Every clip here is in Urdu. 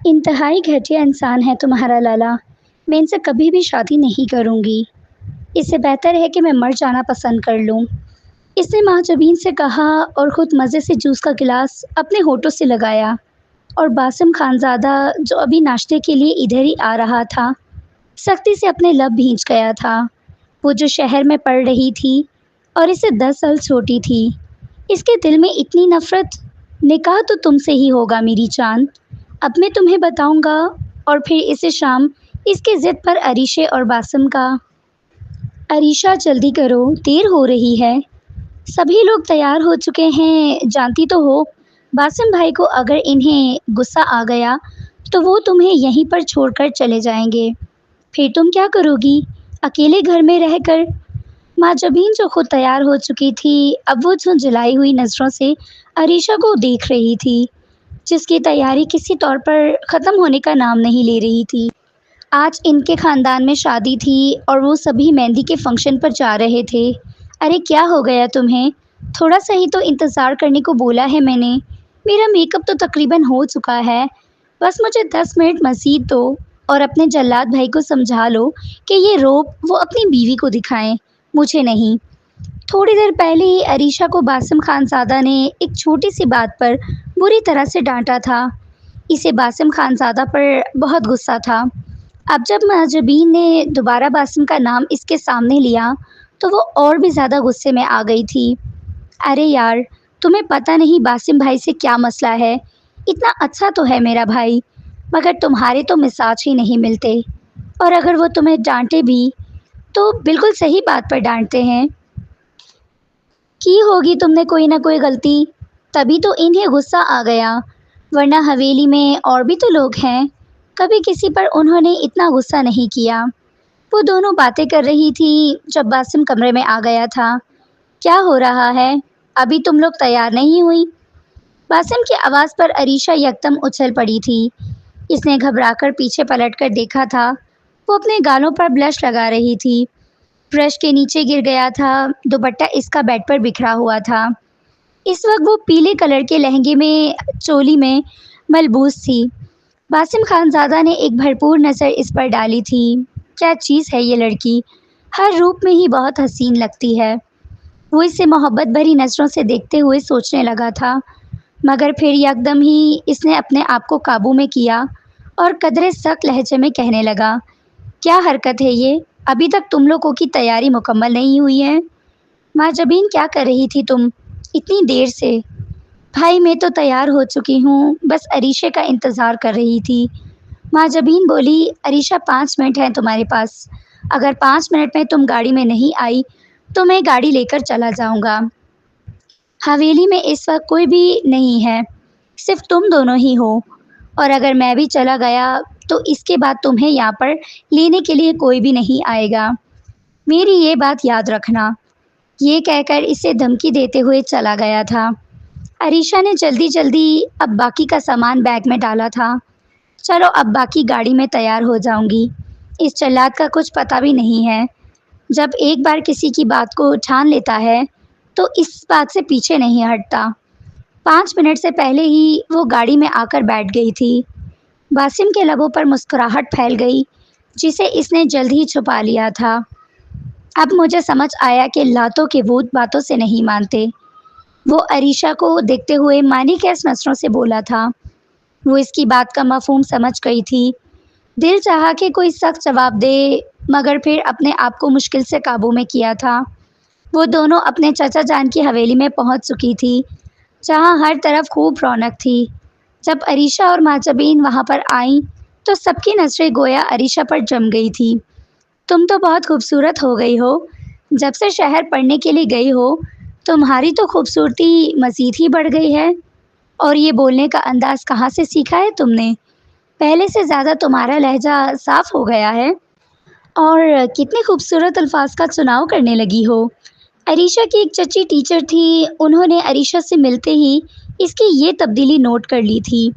انتہائی گھٹیا انسان ہے تمہارا لالا۔ میں ان سے کبھی بھی شادی نہیں کروں گی۔ اس سے بہتر ہے کہ میں مر جانا پسند کر لوں۔ اس نے ماں جبین سے کہا اور خود مزے سے جوس کا گلاس اپنے ہونٹوں سے لگایا، اور باسم خانزادہ جو ابھی ناشتے کے لیے ادھر ہی آ رہا تھا سختی سے اپنے لب بھینچ گیا تھا۔ وہ جو شہر میں پڑھ رہی تھی اور اس سے 10 سال چھوٹی تھی، اس کے دل میں اتنی نفرت۔ نکاح تو تم سے ہی ہوگا میری جان، اب میں تمہیں بتاؤں گا۔ اور پھر اسے شام اس کی ضد پر عریشے اور باسم کا۔ عریشہ جلدی کرو، دیر ہو رہی ہے۔ سبھی لوگ تیار ہو چکے ہیں، جانتی تو ہو باسم بھائی کو اگر انہیں غصہ آ گیا تو وہ تمہیں یہیں پر چھوڑ کر چلے جائیں گے۔ پھر تم کیا کرو گی اکیلے گھر میں رہ کر؟ ماں جبین جو خود تیار ہو چکی تھی اب وہ جھنجھلائی ہوئی نظروں سے عریشہ کو دیکھ رہی تھی، جس کی تیاری کسی طور پر ختم ہونے کا نام نہیں لے رہی تھی۔ آج ان کے خاندان میں شادی تھی اور وہ سبھی مہندی کے فنکشن پر جا رہے تھے۔ ارے کیا ہو گیا تمہیں؟ تھوڑا سا ہی تو انتظار کرنے کو بولا ہے میں نے۔ میرا میک اپ تو تقریباً ہو چکا ہے، بس مجھے 10 منٹ مزید دو اور اپنے جلاد بھائی کو سمجھا لو کہ یہ روب وہ اپنی بیوی کو دکھائیں، مجھے نہیں۔ تھوڑی دیر پہلے ہی عریشہ کو باسم خانزادہ نے ایک چھوٹی سی بات پر بری طرح سے ڈانٹا تھا۔ اسے باسم خانزادہ پر بہت غصہ تھا۔ اب جب مہاجبین نے دوبارہ باسم کا نام اس کے سامنے لیا تو وہ اور بھی زیادہ غصے میں آ گئی تھی۔ ارے یار، تمہیں پتہ نہیں باسم بھائی سے کیا مسئلہ ہے؟ اتنا اچھا تو ہے میرا بھائی، مگر تمہارے تو مزاج ہی نہیں ملتے، اور اگر وہ تمہیں ڈانٹے بھی تو بالکل صحیح بات پر ڈانٹتے ہیں۔ کی ہوگی تم نے کوئی نہ کوئی غلطی، تبھی تو انہیں غصہ آ گیا، ورنہ حویلی میں اور بھی تو لوگ ہیں، کبھی کسی پر انہوں نے اتنا غصہ نہیں کیا۔ وہ دونوں باتیں کر رہی تھی جب باسم کمرے میں آ گیا تھا۔ کیا ہو رہا ہے؟ ابھی تم لوگ تیار نہیں ہوئی؟ باسم کی آواز پر عریشہ یکدم اچھل پڑی تھی۔ اس نے گھبرا کر پیچھے پلٹ کر دیکھا تھا۔ وہ اپنے گالوں پر بلش لگا رہی تھی، برش کے نیچے گر گیا تھا، دوپٹہ اس کا بیڈ پر بکھرا ہوا تھا۔ اس وقت وہ پیلے کلر کے لہنگے میں چولی میں ملبوس تھی۔ باسم خانزادہ نے ایک بھرپور نظر اس پر ڈالی تھی۔ کیا چیز ہے یہ لڑکی، ہر روپ میں ہی بہت حسین لگتی ہے۔ وہ اسے محبت بھری نظروں سے دیکھتے ہوئے سوچنے لگا تھا، مگر پھر یکدم ہی اس نے اپنے آپ کو قابو میں کیا اور قدرے سخت لہجے میں کہنے لگا، کیا حرکت ہے یہ؟ ابھی تک تم لوگوں کی تیاری مکمل نہیں ہوئی ہے؟ ماں جبین کیا کر رہی تھی تم اتنی دیر سے؟ بھائی میں تو تیار ہو چکی ہوں، بس عریشے کا انتظار کر رہی تھی۔ ماں جبین بولی، عریشہ 5 منٹ ہیں تمہارے پاس، اگر 5 منٹ میں تم گاڑی میں نہیں آئی تو میں گاڑی لے کر چلا جاؤں گا۔ حویلی میں اس وقت کوئی بھی نہیں ہے، صرف تم دونوں ہی ہو، اور اگر میں بھی چلا گیا تو اس کے بعد تمہیں یہاں پر لینے کے لیے کوئی بھی نہیں آئے گا، میری یہ بات یاد رکھنا۔ یہ کہہ کر اسے دھمکی دیتے ہوئے چلا گیا تھا۔ عریشہ نے جلدی جلدی اب باقی کا سامان بیگ میں ڈالا تھا۔ چلو اب باقی گاڑی میں تیار ہو جاؤں گی، اس جلاد کا کچھ پتہ بھی نہیں ہے، جب ایک بار کسی کی بات کو ٹھان لیتا ہے تو اس بات سے پیچھے نہیں ہٹتا۔ 5 منٹ سے پہلے ہی وہ گاڑی میں آ کر بیٹھ گئی تھی۔ باسم کے لبوں پر مسکراہٹ پھیل گئی جسے اس نے جلد ہی چھپا لیا تھا۔ اب مجھے سمجھ آیا کہ لاتوں کے بھوت باتوں سے نہیں مانتے، وہ عریشہ کو دیکھتے ہوئے مانی کیس نظروں سے بولا تھا۔ وہ اس کی بات کا مفہوم سمجھ گئی تھی۔ دل چاہا کہ کوئی سخت جواب دے، مگر پھر اپنے آپ کو مشکل سے قابو میں کیا تھا۔ وہ دونوں اپنے چچا جان کی حویلی میں پہنچ چکی تھی، جہاں ہر طرف خوب رونق تھی۔ جب عریشہ اور ماجبین وہاں پر آئیں تو سب کی نظریں گویا عریشہ پر جم گئی تھی۔ تم تو بہت خوبصورت ہو گئی ہو، جب سے شہر پڑھنے کے لیے گئی ہو تمہاری تو خوبصورتی مزید ہی بڑھ گئی ہے، اور یہ بولنے کا انداز کہاں سے سیکھا ہے تم نے؟ پہلے سے زیادہ تمہارا لہجہ صاف ہو گیا ہے، اور کتنے خوبصورت الفاظ کا چناؤ کرنے لگی ہو۔ عریشہ کی ایک چچی ٹیچر تھی، انہوں نے عریشہ سے ملتے ہی اس کی یہ تبدیلی نوٹ کر لی تھی۔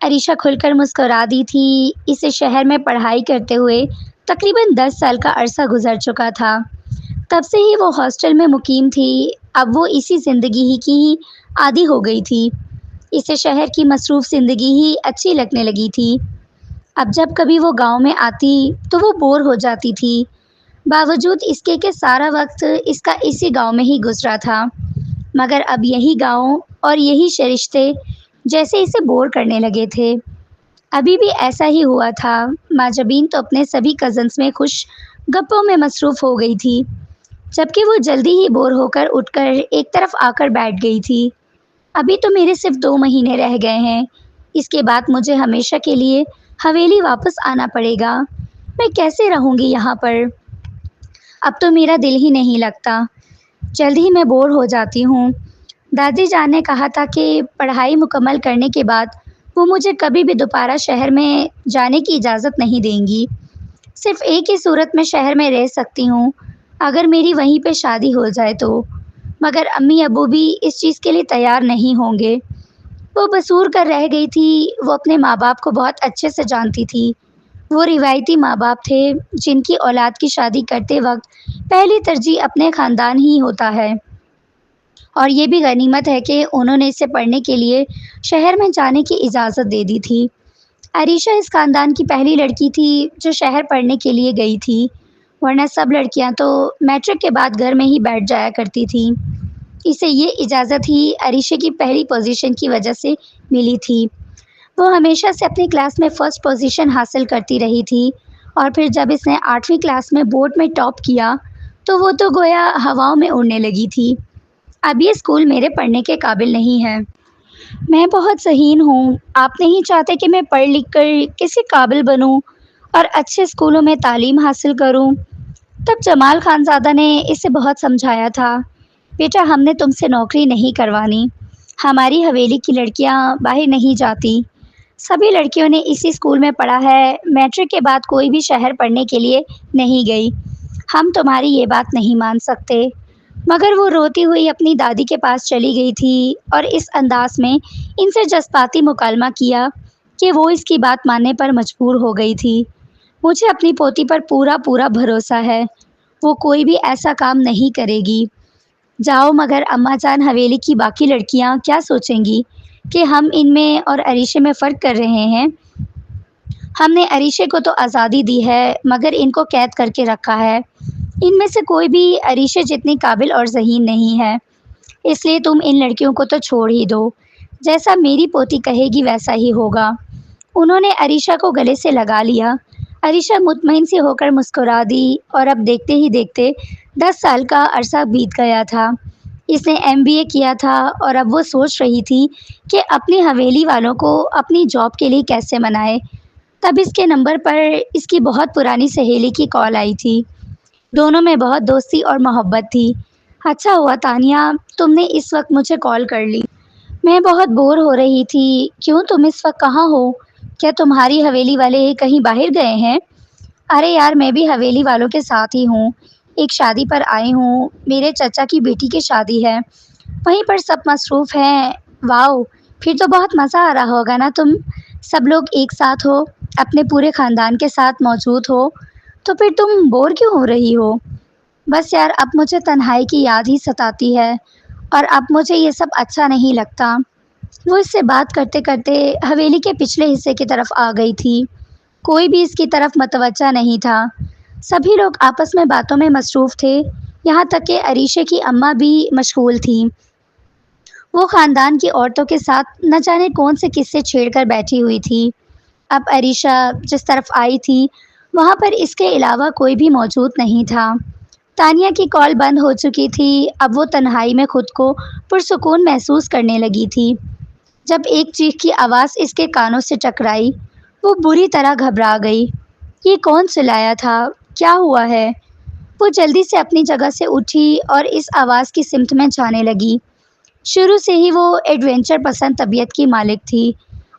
عریشہ کھل کر مسکرا دی تھی۔ اسے شہر میں پڑھائی کرتے ہوئے تقریباً 10 سال کا عرصہ گزر چکا تھا، تب سے ہی وہ ہاسٹل میں مقیم تھی۔ اب وہ اسی زندگی ہی کی عادی ہو گئی تھی۔ اسے شہر کی مصروف زندگی ہی اچھی لگنے لگی تھی۔ اب جب کبھی وہ گاؤں میں آتی تو وہ بور ہو جاتی تھی، باوجود اس کے کہ سارا وقت اس کا اسی گاؤں میں ہی گزرا تھا۔ مگر اب یہی گاؤں اور یہی رشتے جیسے اسے بور کرنے لگے تھے۔ ابھی بھی ایسا ہی ہوا تھا۔ ماجبین تو اپنے سبھی کزنس میں خوش گپوں میں مصروف ہو گئی تھی، جبکہ وہ جلدی ہی بور ہو کر اٹھ کر ایک طرف آ کر بیٹھ گئی تھی۔ ابھی تو میرے صرف 2 مہینے رہ گئے ہیں، اس کے بعد مجھے ہمیشہ کے لیے حویلی واپس آنا پڑے گا۔ میں کیسے رہوں گی یہاں پر؟ اب تو میرا دل ہی نہیں لگتا، جلد ہی میں بور ہو جاتی ہوں۔ دادی جان نے کہا تھا کہ پڑھائی مکمل کرنے کے بعد وہ مجھے کبھی بھی دوبارہ شہر میں جانے کی اجازت نہیں دیں گی۔ صرف ایک ہی صورت میں شہر میں رہ سکتی ہوں، اگر میری وہیں پہ شادی ہو جائے تو۔ مگر امی ابو بھی اس چیز کے لیے تیار نہیں ہوں گے۔ وہ بصور کر رہ گئی تھی، وہ اپنے ماں باپ کو بہت اچھے سے جانتی تھی۔ وہ روایتی ماں باپ تھے جن کی اولاد کی شادی کرتے وقت پہلی ترجیح اپنے خاندان ہی ہوتا ہے، اور یہ بھی غنیمت ہے کہ انہوں نے اسے پڑھنے کے لیے شہر میں جانے کی اجازت دے دی تھی۔ عریشہ اس خاندان کی پہلی لڑکی تھی جو شہر پڑھنے کے لیے گئی تھی، ورنہ سب لڑکیاں تو میٹرک کے بعد گھر میں ہی بیٹھ جایا کرتی تھیں۔ اسے یہ اجازت ہی عریشہ کی پہلی پوزیشن کی وجہ سے ملی تھی۔ وہ ہمیشہ سے اپنی کلاس میں فرسٹ پوزیشن حاصل کرتی رہی تھی، اور پھر جب اس نے 8ویں کلاس میں بورڈ میں ٹاپ کیا تو وہ تو گویا ہواؤں میں اڑنے لگی تھی۔ اب یہ اسکول میرے پڑھنے کے قابل نہیں ہے۔ میں بہت ذہین ہوں، آپ نہیں چاہتے کہ میں پڑھ لکھ کر کسی قابل بنوں اور اچھے اسکولوں میں تعلیم حاصل کروں؟ تب جمال خان زادہ نے اسے بہت سمجھایا تھا، بیٹا ہم نے تم سے نوکری نہیں کروانی، ہماری حویلی کی لڑکیاں باہر نہیں جاتی، سبھی لڑکیوں نے اسی اسکول میں پڑھا ہے، میٹرک کے بعد کوئی بھی شہر پڑھنے کے لیے نہیں گئی، ہم تمہاری یہ بات نہیں مان سکتے۔ مگر وہ روتی ہوئی اپنی دادی کے پاس چلی گئی تھی اور اس انداز میں ان سے جذباتی مکالمہ کیا کہ وہ اس کی بات ماننے پر مجبور ہو گئی تھی۔ مجھے اپنی پوتی پر پورا پورا بھروسہ ہے، وہ کوئی بھی ایسا کام نہیں کرے گی۔ جاؤ، مگر اماں جان حویلی کی باقی لڑکیاں کیا سوچیں گی کہ ہم ان میں اور عریشہ میں فرق کر رہے ہیں؟ ہم نے عریشہ کو تو آزادی دی ہے مگر ان کو قید کر کے رکھا ہے۔ ان میں سے کوئی بھی عریشہ جتنی قابل اور ذہین نہیں ہے، اس لیے تم ان لڑکیوں کو تو چھوڑ ہی دو، جیسا میری پوتی کہے گی ویسا ہی ہوگا۔ انہوں نے عریشہ کو گلے سے لگا لیا۔ عریشہ مطمئن سی ہو کر مسکرا دی، اور اب دیکھتے ہی دیکھتے 10 سال کا عرصہ بیت گیا تھا۔ اس نے MBA کیا تھا اور اب وہ سوچ رہی تھی کہ اپنی حویلی والوں کو اپنی جاب کے لیے کیسے منائے۔ تب اس کے نمبر پر اس کی بہت پرانی سہیلی کی کال آئی تھی۔ دونوں میں بہت دوستی اور محبت تھی۔ اچھا ہوا تانیہ تم نے اس وقت مجھے کال کر لی، میں بہت بور ہو رہی تھی۔ کیوں، تم اس وقت کہاں ہو؟ کیا تمہاری حویلی والے کہیں باہر گئے ہیں؟ ارے یار میں بھی حویلی والوں کے ساتھ ہی ہوں، ایک شادی پر آئی ہوں، میرے چچا کی بیٹی کی شادی ہے، وہیں پر سب مصروف ہیں۔ واؤ، پھر تو بہت مزہ آ رہا ہوگا نا، تم سب لوگ ایک ساتھ ہو، اپنے پورے خاندان کے ساتھ موجود ہو، تو پھر تم بور کیوں ہو رہی ہو؟ بس یار اب مجھے تنہائی کی یاد ہی ستاتی ہے، اور اب مجھے یہ سب اچھا نہیں لگتا۔ وہ اس سے بات کرتے کرتے حویلی کے پچھلے حصے کی طرف آ گئی تھی۔ کوئی بھی اس کی طرف متوجہ نہیں تھا، سبھی لوگ آپس میں باتوں میں مصروف تھے، یہاں تک کہ عریشہ کی اماں بھی مشغول تھیں۔ وہ خاندان کی عورتوں کے ساتھ نہ جانے کون سے قصے چھیڑ کر بیٹھی ہوئی تھی۔ اب عریشہ جس طرف آئی تھی وہاں پر اس کے علاوہ کوئی بھی موجود نہیں تھا۔ تانیہ کی کال بند ہو چکی تھی، اب وہ تنہائی میں خود کو پرسکون محسوس کرنے لگی تھی، جب ایک چیخ کی آواز اس کے کانوں سے ٹکرائی۔ وہ بری طرح گھبرا گئی۔ یہ کون چلایا تھا؟ کیا ہوا ہے؟ وہ جلدی سے اپنی جگہ سے اٹھی اور اس آواز کی سمت میں جانے لگی۔ شروع سے ہی وہ ایڈونچر پسند طبیعت کی مالک تھی،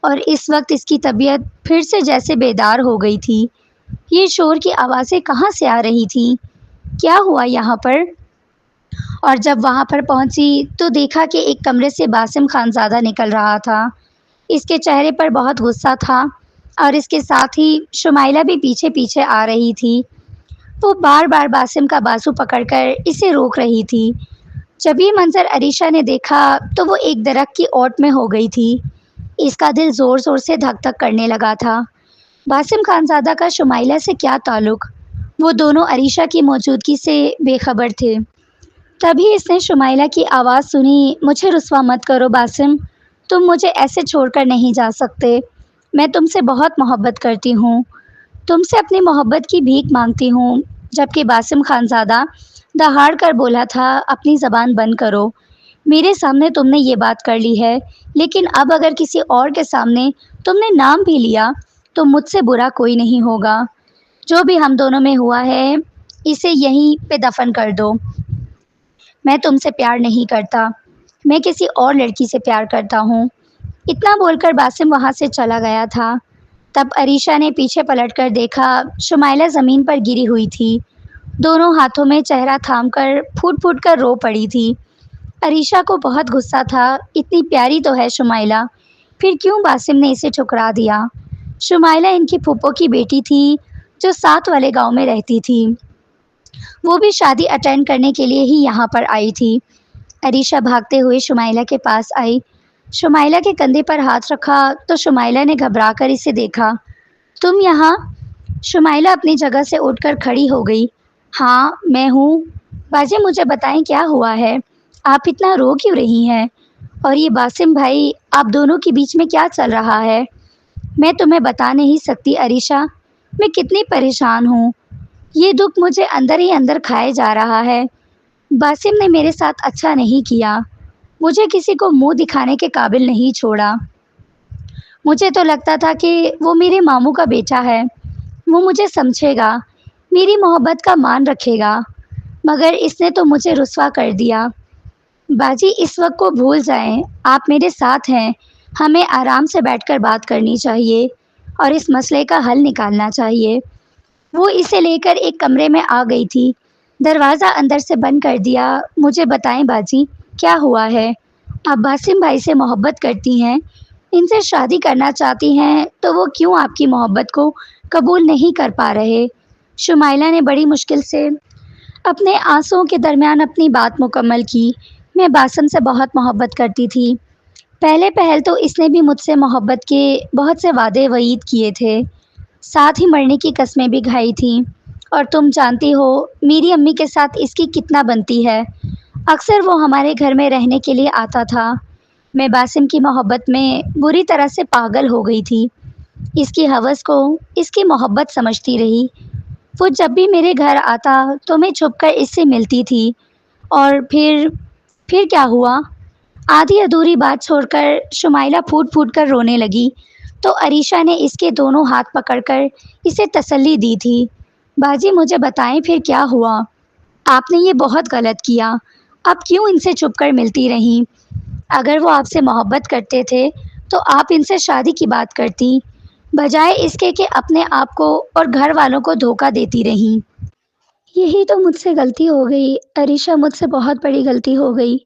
اور اس وقت اس کی طبیعت پھر سے جیسے بیدار ہو گئی تھی۔ یہ شور کی آوازیں کہاں سے آ رہی تھیں؟ کیا ہوا یہاں پر؟ اور جب وہاں پر پہنچی تو دیکھا کہ ایک کمرے سے باسم خان زادہ نکل رہا تھا۔ اس کے چہرے پر بہت غصہ تھا، اور اس کے ساتھ ہی شمائلہ بھی پیچھے پیچھے آ رہی تھی۔ وہ بار بار باسم کا بازو پکڑ کر اسے روک رہی تھی۔ جب یہ منظر عریشہ نے دیکھا تو وہ ایک درخت کی اوٹ میں ہو گئی تھی۔ اس کا دل زور زور سے دھک دھک کرنے لگا تھا۔ باسم خانزادہ کا شمائلہ سے کیا تعلق؟ وہ دونوں عریشہ کی موجودگی سے بے خبر تھے۔ تبھی اس نے شمائلہ کی آواز سنی، مجھے رسوا مت کرو باسم، تم مجھے ایسے چھوڑ کر نہیں جا سکتے، میں تم سے بہت محبت کرتی ہوں، تم سے اپنی محبت کی بھیک مانگتی ہوں۔ جبکہ باسم خانزادہ دہاڑ کر بولا تھا، اپنی زبان بند کرو، میرے سامنے تم نے یہ بات کر لی ہے، لیکن اب اگر کسی اور کے سامنے تم نے نام بھی لیا تو مجھ سے برا کوئی نہیں ہوگا۔ جو بھی ہم دونوں میں ہوا ہے اسے یہیں پہ دفن کر دو۔ میں تم سے پیار نہیں کرتا، میں کسی اور لڑکی سے پیار کرتا ہوں۔ اتنا بول کر باسم وہاں سے چلا گیا تھا۔ تب عریشہ نے پیچھے پلٹ کر دیکھا، شمائلہ زمین پر گری ہوئی تھی، دونوں ہاتھوں میں چہرہ تھام کر پھوٹ پھوٹ کر رو پڑی تھی۔ عریشہ کو بہت غصہ تھا، اتنی پیاری تو ہے شمائلہ، پھر کیوں باسم نے اسے ٹھکرا دیا؟ شمائلہ ان کی پھپھو کی بیٹی تھی جو ساتھ والے گاؤں میں رہتی تھی، وہ بھی شادی اٹینڈ کرنے کے لیے ہی یہاں پر آئی تھی۔ عریشہ بھاگتے ہوئے شمائلہ کے پاس آئی، شمائلہ کے کندھے پر ہاتھ رکھا تو شمائلہ نے گھبرا کر اسے دیکھا۔ تم یہاں؟ شمائلہ اپنی جگہ سے اٹھ کر کھڑی ہو گئی۔ ہاں میں ہوں، باجی مجھے بتائیں کیا ہوا ہے، آپ اتنا رو کیوں رہی ہیں؟ اور یہ باسم بھائی، آپ دونوں کے بیچ میں کیا چل رہا ہے؟ میں تمہیں بتا نہیں سکتی عریشہ، میں کتنی پریشان ہوں، یہ دکھ مجھے اندر ہی اندر کھائے جا رہا ہے۔ باسم نے میرے ساتھ اچھا نہیں کیا، مجھے کسی کو منہ دکھانے کے قابل نہیں چھوڑا۔ مجھے تو لگتا تھا کہ وہ میرے ماموں کا بیٹا ہے، وہ مجھے سمجھے گا، میری محبت کا مان رکھے گا، مگر اس نے تو مجھے رسوا کر دیا۔ باجی اس وقت کو بھول جائیں، آپ میرے ساتھ ہیں، ہمیں آرام سے بیٹھ کر بات کرنی چاہیے اور اس مسئلے کا حل نکالنا چاہیے۔ وہ اسے لے کر ایک کمرے میں آ گئی تھی، دروازہ اندر سے بند کر دیا۔ مجھے بتائیں باجی کیا ہوا ہے؟ آپ باسم بھائی سے محبت کرتی ہیں، ان سے شادی کرنا چاہتی ہیں، تو وہ کیوں آپ کی محبت کو قبول نہیں کر پا رہے؟ شمائلہ نے بڑی مشکل سے اپنے آنسوؤں کے درمیان اپنی بات مکمل کی۔ میں باسم سے بہت محبت کرتی تھی، پہلے پہل تو اس نے بھی مجھ سے محبت کے بہت سے وعدے وعید کیے تھے، ساتھ ہی مرنے کی قسمیں بھی کھائی تھیں، اور تم جانتی ہو میری امی کے ساتھ اس کی کتنا بنتی ہے، اکثر وہ ہمارے گھر میں رہنے کے لیے آتا تھا۔ میں باسم کی محبت میں بری طرح سے پاگل ہو گئی تھی، اس کی ہوس کو اس کی محبت سمجھتی رہی۔ وہ جب بھی میرے گھر آتا تو میں چھپ کر اس سے ملتی تھی، اور پھر کیا ہوا؟ آدھی ادھوری بات چھوڑ کر شمائلہ پھوٹ پھوٹ کر رونے لگی تو عریشہ نے اس کے دونوں ہاتھ پکڑ کر اسے تسلی دی تھی۔ باجی مجھے بتائیں پھر کیا ہوا؟ آپ نے یہ بہت غلط کیا، آپ کیوں ان سے چھپ کر ملتی رہیں؟ اگر وہ آپ سے محبت کرتے تھے تو آپ ان سے شادی کی بات کرتی، بجائے اس کے کہ اپنے آپ کو اور گھر والوں کو دھوکہ دیتی رہیں۔ یہی تو مجھ سے غلطی ہو گئی عریشہ، مجھ سے بہت بڑی غلطی ہو گئی۔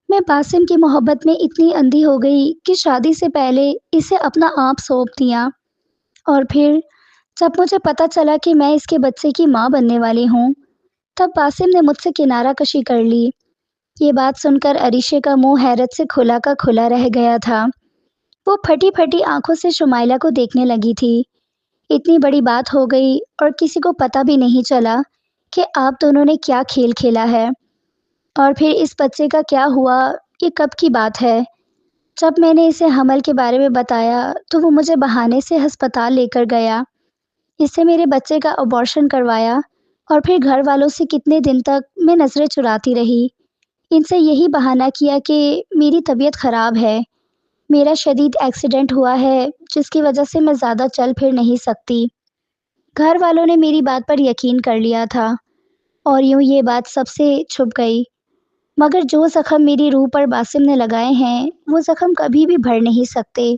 میں باسم کی محبت میں اتنی اندھی ہو گئی کہ شادی سے پہلے اسے اپنا آپ سونپ دیا، اور پھر جب مجھے پتہ چلا کہ میں اس کے بچے کی ماں بننے والی ہوں، تب باسم نے مجھ سے کنارہ کشی کر لی۔ یہ بات سن کر عریشے کا منہ حیرت سے کھلا کا کھلا رہ گیا تھا۔ وہ پھٹی پھٹی آنکھوں سے شمائلہ کو دیکھنے لگی تھی۔ اتنی بڑی بات ہو گئی اور کسی کو پتہ بھی نہیں چلا کہ آپ دونوں نے کیا کھیل کھیلا ہے، اور پھر اس بچے کا کیا ہوا، یہ کب کی بات ہے؟ جب میں نے اسے حمل کے بارے میں بتایا تو وہ مجھے بہانے سے ہسپتال لے کر گیا، اس سے میرے بچے کا ابارشن کروایا، اور پھر گھر والوں سے کتنے دن تک میں نظریں چراتی رہی، ان سے یہی بہانہ کیا کہ میری طبیعت خراب ہے، میرا شدید ایکسیڈنٹ ہوا ہے جس کی وجہ سے میں زیادہ چل پھر نہیں سکتی۔ گھر والوں نے میری بات پر یقین کر لیا تھا، اور یوں یہ بات سب سے چھپ گئی، مگر جو زخم میری روح پر باسم نے لگائے ہیں وہ زخم کبھی بھی بھر نہیں سکتے۔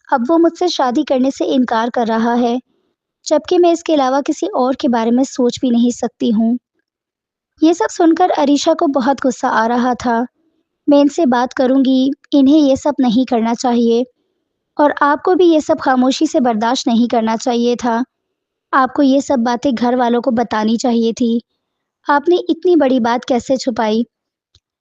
اب وہ مجھ سے شادی کرنے سے انکار کر رہا ہے، جبکہ میں اس کے علاوہ کسی اور کے بارے میں سوچ بھی نہیں سکتی ہوں۔ یہ سب سن کر عریشہ کو بہت غصہ آ رہا تھا۔ میں ان سے بات کروں گی، انہیں یہ سب نہیں کرنا چاہیے، اور آپ کو بھی یہ سب خاموشی سے برداشت نہیں کرنا چاہیے تھا۔ آپ کو یہ سب باتیں گھر والوں کو بتانی چاہیے تھی، آپ نے اتنی بڑی بات کیسے چھپائی؟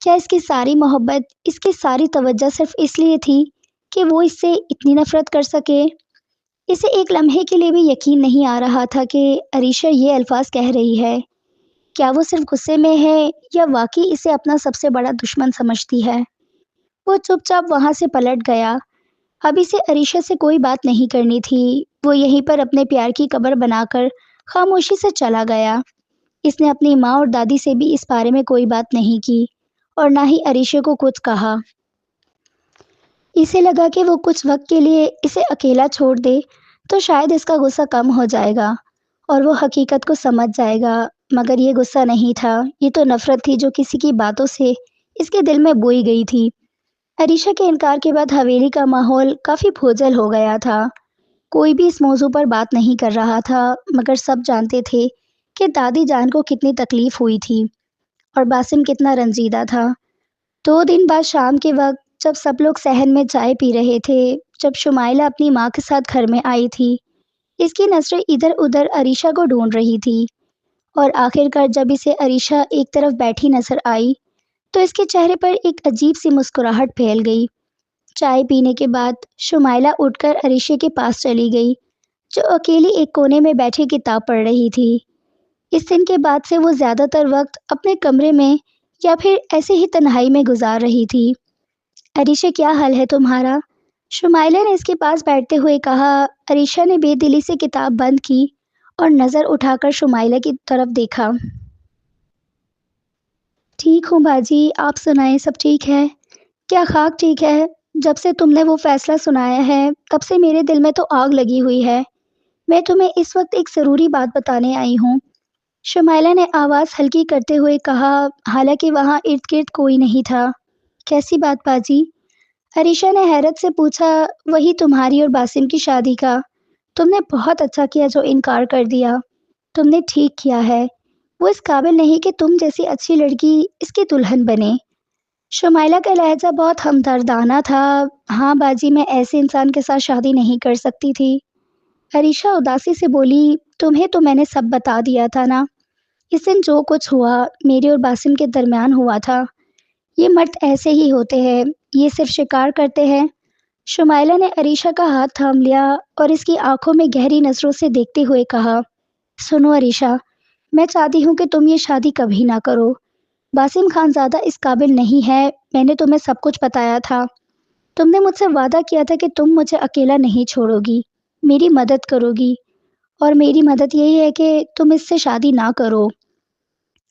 کیا اس کی ساری محبت، اس کی ساری توجہ صرف اس لیے تھی کہ وہ اس سے اتنی نفرت کر سکے؟ اسے ایک لمحے کے لیے بھی یقین نہیں آ رہا تھا کہ عریشہ یہ الفاظ کہہ رہی ہے۔ کیا وہ صرف غصے میں ہے یا واقعی اسے اپنا سب سے بڑا دشمن سمجھتی ہے؟ وہ چپ چاپ وہاں سے پلٹ گیا۔ اب اسے عریشہ سے کوئی بات نہیں کرنی تھی۔ وہ یہیں پر اپنے پیار کی قبر بنا کر خاموشی سے چلا گیا۔ اس نے اپنی ماں اور دادی سے بھی اس بارے میں کوئی بات نہیں کی اور نہ ہی عریشہ کو کچھ کہا۔ اسے لگا کہ وہ کچھ وقت کے لیے اسے اکیلا چھوڑ دے تو شاید اس کا غصہ کم ہو جائے گا اور وہ حقیقت کو سمجھ جائے گا، مگر یہ غصہ نہیں تھا، یہ تو نفرت تھی جو کسی کی باتوں سے اس کے دل میں بوئی گئی تھی۔ عریشہ کے انکار کے بعد حویلی کا ماحول کافی بھوجل ہو گیا تھا۔ کوئی بھی اس موضوع پر بات نہیں کر رہا تھا، مگر سب جانتے تھے کہ دادی جان کو کتنی تکلیف ہوئی تھی اور باسم کتنا رنجیدہ تھا۔ 2 دن بعد شام کے وقت جب سب لوگ صحن میں چائے پی رہے تھے، جب شمائلہ اپنی ماں کے ساتھ گھر میں آئی تھی، اس کی نظریں ادھر ادھر عریشہ کو ڈھونڈ رہی تھی اور آخر کار جب اسے عریشہ ایک طرف بیٹھی نظر آئی تو اس کے چہرے پر ایک عجیب سی مسکراہٹ پھیل گئی۔ چائے پینے کے بعد شمائلہ اٹھ کر عریشہ کے پاس چلی گئی جو اکیلی ایک کونے میں بیٹھی کتاب پڑھ رہی تھی۔ اس دن کے بعد سے وہ زیادہ تر وقت اپنے کمرے میں یا پھر ایسے ہی تنہائی میں گزار رہی تھی۔ عریشہ کیا حال ہے تمہارا؟ شمائلہ نے اس کے پاس بیٹھتے ہوئے کہا۔ عریشہ نے بے دلی سے کتاب بند کی اور نظر اٹھا کر شمائلہ کی طرف دیکھا۔ ٹھیک ہوں باجی، آپ سنائیں سب ٹھیک ہے؟ کیا خاک ٹھیک ہے؟ جب سے تم نے وہ فیصلہ سنایا ہے تب سے میرے دل میں تو آگ لگی ہوئی ہے۔ میں تمہیں اس وقت ایک ضروری بات بتانے آئی ہوں، شمائلہ نے آواز ہلکی کرتے ہوئے کہا، حالانکہ وہاں ارد گرد کوئی نہیں تھا۔ کیسی بات باجی؟ عریشہ نے حیرت سے پوچھا۔ وہی تمہاری اور باسم کی شادی کا۔ تم نے بہت اچھا کیا جو انکار کر دیا۔ تم نے ٹھیک کیا ہے، وہ اس قابل نہیں کہ تم جیسی اچھی لڑکی اس کی دلہن بنے۔ شمائلہ کا لہجہ بہت ہمدردانہ تھا۔ ہاں باجی، میں ایسے انسان کے ساتھ شادی نہیں کر سکتی تھی۔ عریشہ اداسی سے بولی، تمہیں تو میں نے سب بتا دیا تھا نا، اس دن جو کچھ ہوا میرے اور باسم کے درمیان ہوا تھا۔ یہ مرد ایسے ہی ہوتے ہیں، یہ صرف شکار کرتے ہیں۔ شمائلہ نے عریشہ کا ہاتھ تھام لیا اور اس کی آنکھوں میں گہری نظروں سے دیکھتے ہوئے کہا، سنو عریشہ، میں چاہتی ہوں کہ تم یہ شادی کبھی نہ کرو۔ باسم خان زادہ اس قابل نہیں ہے، میں نے تمہیں سب کچھ بتایا تھا۔ تم نے مجھ سے وعدہ کیا تھا کہ تم مجھے اکیلا نہیں چھوڑو گی، میری مدد کرو گی، اور میری مدد یہی ہے کہ تم اس سے شادی نہ کرو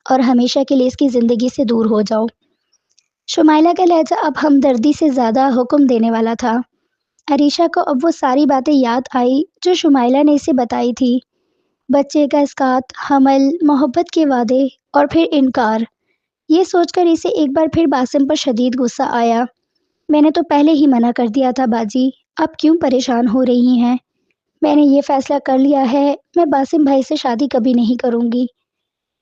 اور ہمیشہ کے لیے اس کی زندگی سے دور ہو جاؤ۔ شمائلہ کا لہجہ اب ہمدردی سے زیادہ حکم دینے والا تھا۔ عریشہ کو اب وہ ساری باتیں یاد آئی جو شمائلہ نے اسے بتائی تھی، بچے کا اسقاط، حمل، محبت کے وعدے اور پھر انکار۔ یہ سوچ کر اسے ایک بار پھر باسم پر شدید غصہ آیا۔ میں نے تو پہلے ہی منع کر دیا تھا باجی، آپ کیوں پریشان ہو رہی ہیں؟ میں نے یہ فیصلہ کر لیا ہے، میں باسم بھائی سے شادی کبھی نہیں کروں گی۔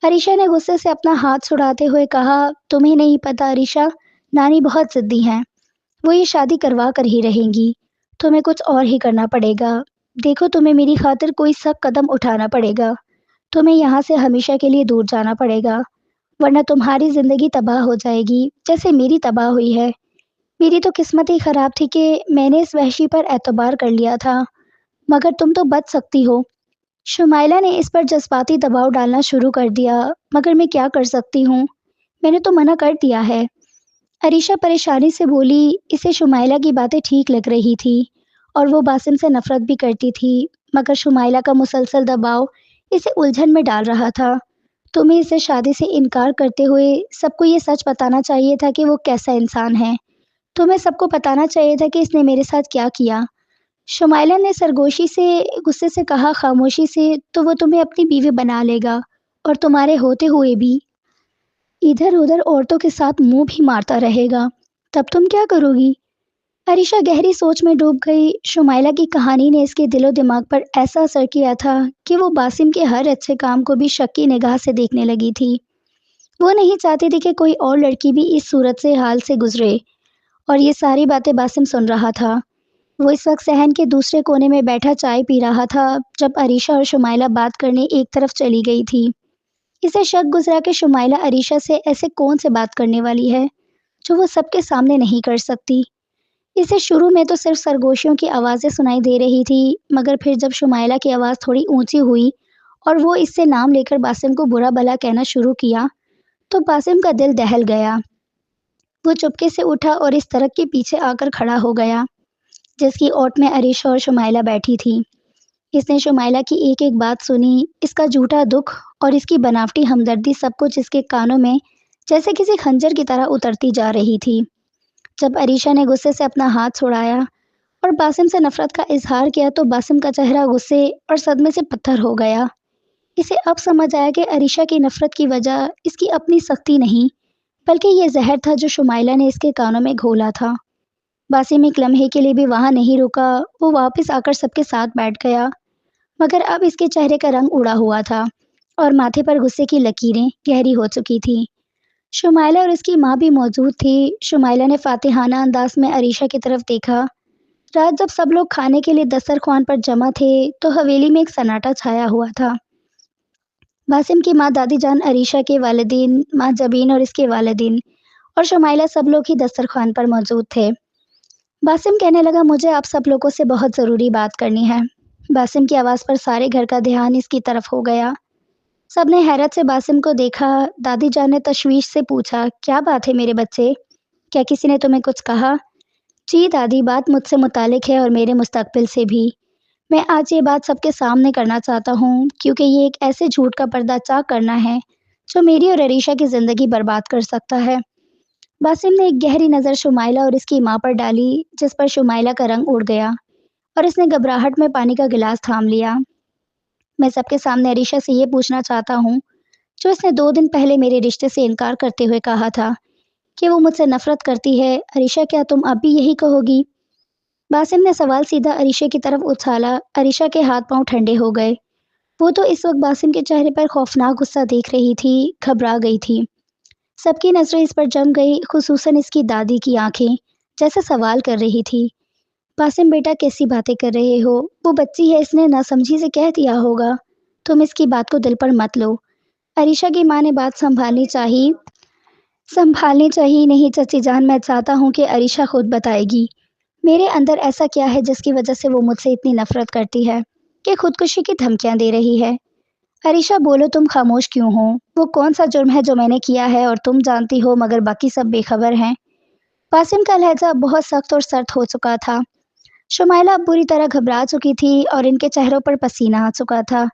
عریشہ نے غصے سے اپنا ہاتھ چھڑاتے ہوئے کہا، تمہیں نہیں پتا عریشہ، نانی بہت ضدی ہیں، وہ یہ شادی کروا کر ہی رہیں گی، تمہیں کچھ اور ہی کرنا پڑے گا۔ دیکھو، تمہیں میری خاطر کوئی سخت قدم اٹھانا پڑے گا، تمہیں یہاں سے ہمیشہ کے لیے دور جانا پڑے گا، ورنہ تمہاری زندگی تباہ ہو جائے گی جیسے میری تباہ ہوئی ہے۔ میری تو قسمت ہی خراب تھی کہ میں نے اس وحشی پر اعتبار کر لیا تھا، مگر تم تو بچ سکتی ہو۔ شمائلہ نے اس پر جذباتی دباؤ ڈالنا شروع کر دیا، مگر میں کیا کر سکتی ہوں، میں نے تو منع کر دیا ہے۔ عریشہ پریشانی سے بولی۔ اسے شمائلہ کی باتیں ٹھیک لگ رہی تھی اور وہ باسم سے نفرت بھی کرتی تھی، مگر شمائلہ کا مسلسل دباؤ اسے الجھن میں ڈال رہا تھا۔ تمہیں اسے شادی سے انکار کرتے ہوئے سب کو یہ سچ بتانا چاہیے تھا کہ وہ کیسا انسان ہے، تمہیں سب کو بتانا چاہیے تھا کہ اس نے میرے ساتھ کیا کیا۔ شمائلہ نے سرگوشی سے غصے سے کہا، خاموشی سے تو وہ تمہیں اپنی بیوی بنا لے گا اور تمہارے ہوتے ہوئے بھی ادھر ادھر عورتوں کے ساتھ منہ بھی مارتا رہے گا، تب تم کیا کرو گی؟ عریشہ گہری سوچ میں ڈوب گئی۔ شمائلہ کی کہانی نے اس کے دل و دماغ پر ایسا اثر کیا تھا کہ وہ باسم کے ہر اچھے کام کو بھی شک کی نگاہ سے دیکھنے لگی تھی۔ وہ نہیں چاہتی تھی کہ کوئی اور لڑکی بھی اس صورت سے حال سے گزرے، اور یہ ساری باتیں باسم سن رہا تھا۔ وہ اس وقت صحن کے دوسرے کونے میں بیٹھا چائے پی رہا تھا جب عریشہ اور شمائلہ بات کرنے ایک طرف چلی گئی تھی۔ اسے شک گزرا کہ شمائلہ عریشہ سے ایسے کون سے بات کرنے والی ہے جو وہ سب کے سامنے نہیں کر سکتی۔ اسے شروع میں تو صرف سرگوشیوں کی آوازیں سنائی دے رہی تھی، مگر پھر جب شمائلہ کی آواز تھوڑی اونچی ہوئی اور وہ اس سے نام لے کر باسم کو برا بھلا کہنا شروع کیا تو باسم کا دل دہل گیا۔ وہ چپکے سے اٹھا اور اس طرح کے پیچھے آ کر کھڑا ہو گیا جس کی اوٹ میں عریشہ اور شمائلہ بیٹھی تھی۔ اس نے شمائلہ کی ایک ایک بات سنی، اس کا جھوٹا دکھ اور اس کی بناوٹی ہمدردی، سب کچھ اس کے کانوں میں جیسے کسی خنجر کی طرح اترتی جا رہی تھی۔ جب عریشہ نے غصے سے اپنا ہاتھ چھڑایا اور باسم سے نفرت کا اظہار کیا تو باسم کا چہرہ غصے اور صدمے سے پتھر ہو گیا۔ اسے اب سمجھ آیا کہ عریشہ کی نفرت کی وجہ اس کی اپنی سختی نہیں، بلکہ یہ زہر تھا جو شمائلہ نے اس کے کانوں میں گھولا تھا۔ باسم ایک لمحے کے لیے بھی وہاں نہیں رکا، وہ واپس آ کر سب کے ساتھ بیٹھ گیا، مگر اب اس کے چہرے کا رنگ اڑا ہوا تھا اور ماتھے پر غصے کی لکیریں گہری ہو چکی تھیں۔ شمائلہ اور اس کی ماں بھی موجود تھی۔ شمائلہ نے فاتحانہ انداز میں عریشہ کی طرف دیکھا۔ رات جب سب لوگ کھانے کے لیے دسترخوان پر جمع تھے تو حویلی میں ایک سناٹا چھایا ہوا تھا۔ باسم کی ماں دادی جان، عریشہ کے والدین، ماں جبین اور اس کے والدین اور شمائلہ، سب لوگ ہی دسترخوان پر موجود تھے۔ باسم کہنے لگا، مجھے آپ سب لوگوں سے بہت ضروری بات کرنی ہے۔ باسم کی آواز پر سارے گھر کا دھیان اس کی طرف ہو گیا۔ سب نے حیرت سے باسم کو دیکھا۔ دادی جان نے تشویش سے پوچھا، کیا بات ہے میرے بچے؟ کیا کسی نے تمہیں کچھ کہا؟ جی دادی، بات مجھ سے متعلق ہے اور میرے مستقبل سے بھی۔ میں آج یہ بات سب کے سامنے کرنا چاہتا ہوں کیونکہ یہ ایک ایسے جھوٹ کا پردہ چاک کرنا ہے جو میری اور عریشہ کی زندگی برباد کر سکتا ہے۔ باسم نے ایک گہری نظر شمائلہ اور اس کی ماں پر ڈالی جس پر شمائلہ کا رنگ اڑ گیا اور اس نے گھبراہٹ میں پانی کا گلاس تھام لیا۔ میں سب کے سامنے عریشہ سے یہ پوچھنا چاہتا ہوں جو اس نے 2 دن پہلے میرے رشتے سے انکار کرتے ہوئے کہا تھا کہ وہ مجھ سے نفرت کرتی ہے۔ عریشہ، کیا تم اب بھی یہی کہو گی؟ باسم نے سوال سیدھا عریشہ کی طرف اچھالا۔ عریشہ کے ہاتھ پاؤں ٹھنڈے ہو گئے۔ وہ تو اس وقت باسم کے چہرے پر خوفناک غصہ دیکھ رہی تھی، گھبرا گئی تھی۔ سب کی نظریں اس پر جم گئی، خصوصاً اس کی دادی کی آنکھیں جیسے سوال کر رہی تھی، باسم بیٹا کیسی باتیں کر رہے ہو؟ وہ بچی ہے، اس نے ناسمجھی سے کہہ دیا ہوگا، تم اس کی بات کو دل پر مت لو۔ عریشہ کی ماں نے بات سنبھالنی چاہیے نہیں چچی جان، میں چاہتا ہوں کہ عریشہ خود بتائے گی میرے اندر ایسا کیا ہے جس کی وجہ سے وہ مجھ سے اتنی نفرت کرتی ہے کہ خودکشی کی دھمکیاں دے رہی ہے۔ عریشہ بولو، تم خاموش کیوں ہو؟ وہ کون سا جرم ہے جو میں نے کیا ہے اور تم جانتی ہو مگر باقی سب بے خبر ہیں؟ باسم کا لہجہ بہت سخت اور سرد ہو چکا تھا۔ شمائلہ اب بری طرح گھبرا چکی تھی اور ان کے چہروں پر پسینہ آ چکا تھا۔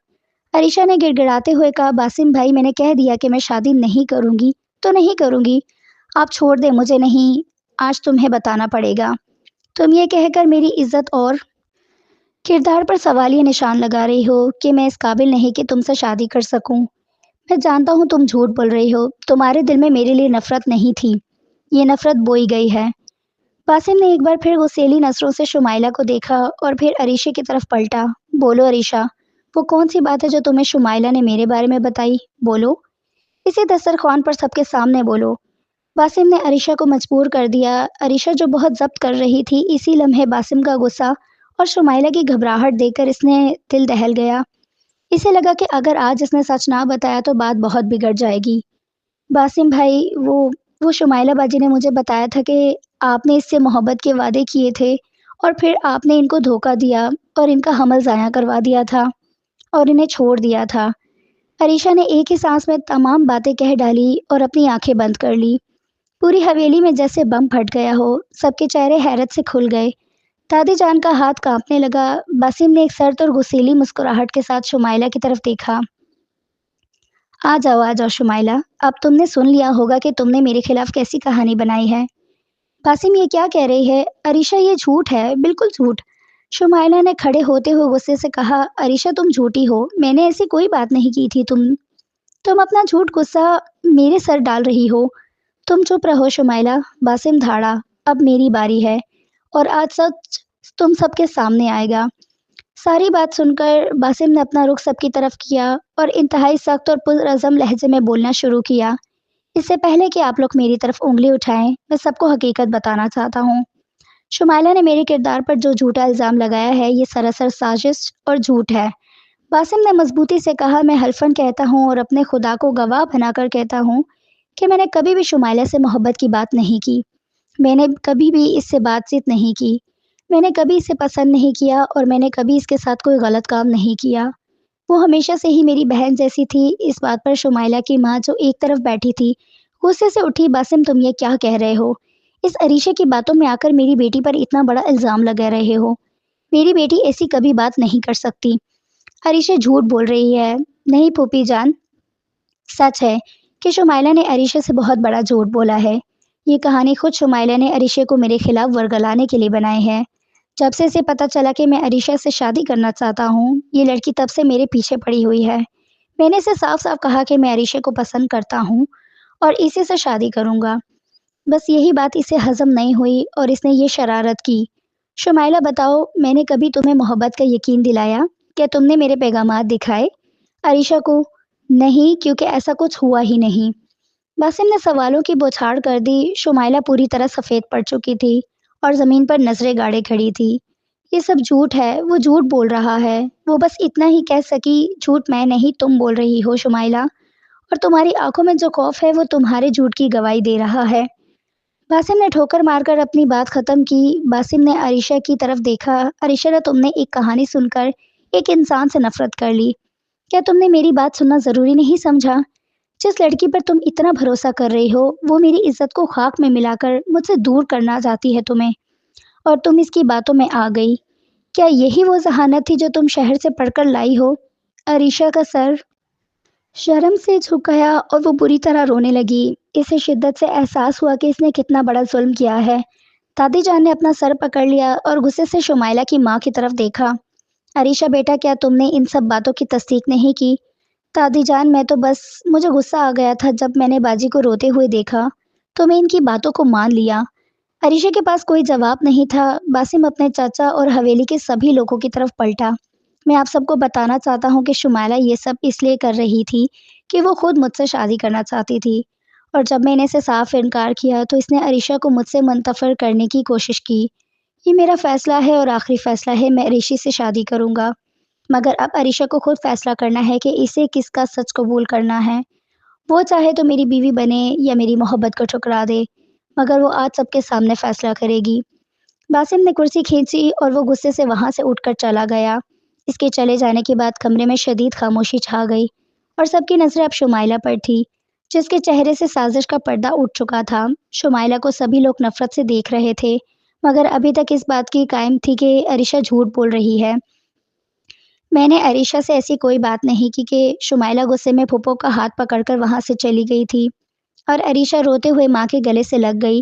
عریشہ نے گڑ گڑاتے ہوئے کہا، باسم بھائی، میں نے کہہ دیا کہ میں شادی نہیں کروں گی تو نہیں کروں گی، آپ چھوڑ دیں مجھے، نہیں آج تمہیں بتانا پڑے گا۔ تم یہ کہہ کر میری عزت اور کردار پر سوالیہ نشان لگا رہی ہو کہ میں اس قابل نہیں کہ تم سے شادی کر سکوں۔ میں جانتا ہوں تم جھوٹ بول رہی ہو، تمہارے دل میں میرے لیے نفرت نہیں تھی، یہ نفرت بوئی گئی ہے۔ باسم نے ایک بار پھر غصیلی نظروں سے شمائلہ کو دیکھا اور پھر عریشہ کی طرف پلٹا۔ بولو عریشہ، وہ کون سی بات ہے جو تمہیں شمائلہ نے میرے بارے میں بتائی؟ بولو، اسی دسترخوان پر سب کے سامنے بولو۔ باسم نے عریشہ کو مجبور کر دیا۔ عریشہ جو بہت ضبط کر رہی تھی، اسی لمحے باسم کا غصہ اور شمائلہ کی گھبراہٹ دیکھ کر اس نے دل دہل گیا۔ اسے لگا کہ اگر آج اس نے سچ نہ بتایا تو بات بہت بگڑ جائے گی۔ باسم بھائی، وہ شمائلہ باجی نے مجھے بتایا تھا کہ آپ نے اس سے محبت کے وعدے کیے تھے اور پھر آپ نے ان کو دھوکہ دیا اور ان کا حمل ضائع کروا دیا تھا اور انہیں چھوڑ دیا تھا۔ عریشہ نے ایک ہی سانس میں تمام باتیں کہہ ڈالی اور اپنی آنکھیں بند کر لی۔ پوری حویلی میں جیسے بم پھٹ گیا ہو، سب کے چہرے حیرت سے کھل گئے۔ دادی جان کا ہاتھ کانپنے لگا۔ باسم نے ایک سرد اور غصیلی مسکراہٹ کے ساتھ شمائلہ کی طرف دیکھا۔ آ جاؤ شمائلہ، اب تم نے سن لیا ہوگا کہ تم نے میرے خلاف کیسی کہانی بنائی ہے۔ باسم یہ کیا کہہ رہی ہے؟ عریشہ، یہ جھوٹ ہے، بالکل جھوٹ۔ شمائلہ نے کھڑے ہوتے ہوئے غصے سے کہا، عریشہ تم جھوٹی ہو، میں نے ایسی کوئی بات نہیں کی تھی۔ تم اپنا جھوٹ غصہ میرے سر ڈال رہی ہو۔ تم چپ رہو شمائلہ، باسم دھاڑا، اب میری باری ہے اور آج سچ تم سب کے سامنے آئے گا۔ ساری بات سن کر باسم نے اپنا رخ سب کی طرف کیا اور انتہائی سخت اور پرعزم لہجے میں بولنا شروع کیا۔ اس سے پہلے کہ آپ لوگ میری طرف انگلی اٹھائیں، میں سب کو حقیقت بتانا چاہتا ہوں۔ شمائلہ نے میرے کردار پر جو جھوٹا الزام لگایا ہے، یہ سراسر سازش اور جھوٹ ہے۔ باسم نے مضبوطی سے کہا، میں حلفاً کہتا ہوں اور اپنے خدا کو گواہ بنا کر کہتا ہوں کہ میں نے کبھی بھی شمائلہ سے محبت کی بات نہیں کی، میں نے کبھی بھی اس سے بات چیت نہیں کی، میں نے کبھی اسے پسند نہیں کیا اور میں نے کبھی اس کے ساتھ کوئی غلط کام نہیں کیا۔ وہ ہمیشہ سے ہی میری بہن جیسی تھی۔ اس بات پر شمائلہ کی ماں جو ایک طرف بیٹھی تھی غصے سے اٹھی، باسم تم یہ کیا کہہ رہے ہو؟ اس عریشہ کی باتوں میں آ کر میری بیٹی پر اتنا بڑا الزام لگا رہے ہو، میری بیٹی ایسی کبھی بات نہیں کر سکتی۔ عریشہ جھوٹ بول رہی ہے۔ نہیں پھوپھی جان، سچ ہے کہ شمائلہ نے عریشہ سے بہت بڑا جھوٹ بولا ہے۔ یہ کہانی خود شمائلہ نے عریشہ کو میرے خلاف ورگلانے کے لیے بنائی ہے۔ جب سے اسے پتہ چلا کہ میں عریشہ سے شادی کرنا چاہتا ہوں، یہ لڑکی تب سے میرے پیچھے پڑی ہوئی ہے۔ میں نے اسے صاف صاف کہا کہ میں عریشہ کو پسند کرتا ہوں اور اسی سے شادی کروں گا۔ بس یہی بات اسے ہضم نہیں ہوئی اور اس نے یہ شرارت کی۔ شمائلہ بتاؤ، میں نے کبھی تمہیں محبت کا یقین دلایا؟ کیا تم نے میرے پیغامات دکھائے عریشہ کو؟ نہیں، کیونکہ ایسا کچھ ہوا ہی نہیں۔ باسم نے سوالوں کی بوچھاڑ کر دی۔ شمائلہ پوری طرح سفید پڑ چکی تھی اور زمین پر نظریں گاڑے کھڑی تھی۔ یہ سب جھوٹ ہے، وہ جھوٹ بول رہا ہے۔ وہ بس اتنا ہی کہہ سکی، جھوٹ میں نہیں تم بول رہی ہو شمائلہ، اور تمہاری آنکھوں میں جو خوف ہے وہ تمہارے جھوٹ کی گواہی دے رہا ہے۔ باسم نے ٹھوکر مار کر اپنی بات ختم کی۔ باسم نے عریشہ کی طرف دیکھا۔ عریشہ، تم نے ایک کہانی سن کر ایک انسان سے نفرت کر لی۔ کیا تم نے میری بات سننا ضروری نہیں سمجھا؟ جس لڑکی پر تم اتنا بھروسہ کر رہی ہو وہ میری عزت کو خاک میں ملا کر مجھ سے دور کرنا چاہتی ہے تمہیں، اور تم اس کی باتوں میں آ گئی۔ کیا یہی وہ ذہانت تھی جو تم شہر سے پڑھ کر لائی ہو؟ عریشہ کا سر شرم سے جھک گیا اور وہ بری طرح رونے لگی۔ اسے شدت سے احساس ہوا کہ اس نے کتنا بڑا ظلم کیا ہے۔ دادی جان نے اپنا سر پکڑ لیا اور غصے سے شمائلہ کی ماں کی طرف دیکھا۔ عریشہ بیٹا، کیا تم نے ان سب باتوں کی تصدیق نہیں کی؟ دادی جان، میں تو بس مجھے غصہ آ گیا تھا جب میں نے باجی کو روتے ہوئے دیکھا تو میں ان کی باتوں کو مان لیا۔ عریشہ کے پاس کوئی جواب نہیں تھا۔ باسم اپنے چاچا اور حویلی کے سبھی لوگوں کی طرف پلٹا۔ میں آپ سب کو بتانا چاہتا ہوں کہ شمائلہ یہ سب اس لیے کر رہی تھی کہ وہ خود مجھ سے شادی کرنا چاہتی تھی، اور جب میں نے اسے صاف انکار کیا تو اس نے عریشہ کو مجھ سے منتفر کرنے کی کوشش کی۔ یہ میرا فیصلہ ہے اور آخری فیصلہ ہے، میں عریشی سے شادی کروں گا، مگر اب عریشہ کو خود فیصلہ کرنا ہے کہ اسے کس کا سچ قبول کرنا ہے۔ وہ چاہے تو میری بیوی بنے یا میری محبت کو ٹھکرا دے، مگر وہ آج سب کے سامنے فیصلہ کرے گی۔ باسم نے کرسی کھینچی اور وہ غصے سے وہاں سے اٹھ کر چلا گیا۔ اس کے چلے جانے کے بعد کمرے میں شدید خاموشی چھا گئی اور سب کی نظریں اب شمائلہ پر تھی، جس کے چہرے سے سازش کا پردہ اٹھ چکا تھا۔ شمائلہ کو سبھی لوگ نفرت سے دیکھ رہے تھے، مگر ابھی تک اس بات کی قائم تھی کہ عریشہ جھوٹ بول رہی ہے۔ میں نے عریشہ سے ایسی کوئی بات نہیں کی کہ شمائلہ غصے میں پھوپھو کا ہاتھ پکڑ کر وہاں سے چلی گئی تھی اور عریشہ روتے ہوئے ماں کے گلے سے لگ گئی۔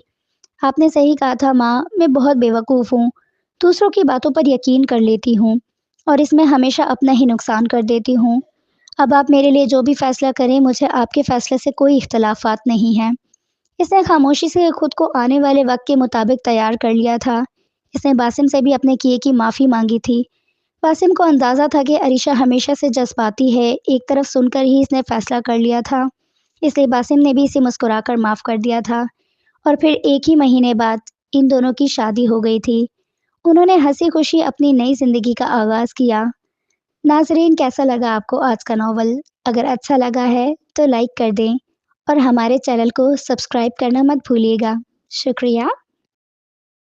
آپ نے صحیح کہا تھا ماں، میں بہت بیوقوف ہوں، دوسروں کی باتوں پر یقین کر لیتی ہوں اور اس میں ہمیشہ اپنا ہی نقصان کر دیتی ہوں۔ اب آپ میرے لیے جو بھی فیصلہ کریں، مجھے آپ کے فیصلے سے کوئی اختلافات نہیں ہیں۔ اس نے خاموشی سے خود کو آنے والے وقت کے مطابق تیار کر لیا تھا۔ اس نے باسم سے بھی اپنے کیے کی معافی مانگی تھی۔ باسم کو اندازہ تھا کہ عریشہ ہمیشہ سے جذباتی ہے، ایک طرف سن کر ہی اس نے فیصلہ کر لیا تھا، اس لیے باسم نے بھی اسے مسکرا کر معاف کر دیا تھا، اور پھر ایک ہی مہینے بعد ان دونوں کی شادی ہو گئی تھی۔ انہوں نے ہنسی خوشی اپنی نئی زندگی کا آغاز کیا۔ ناظرین، کیسا لگا آپ کو آج کا ناول؟ اگر اچھا لگا ہے تو لائک کر دیں اور ہمارے چینل کو سبسکرائب کرنا مت بھولیے گا۔ شکریہ۔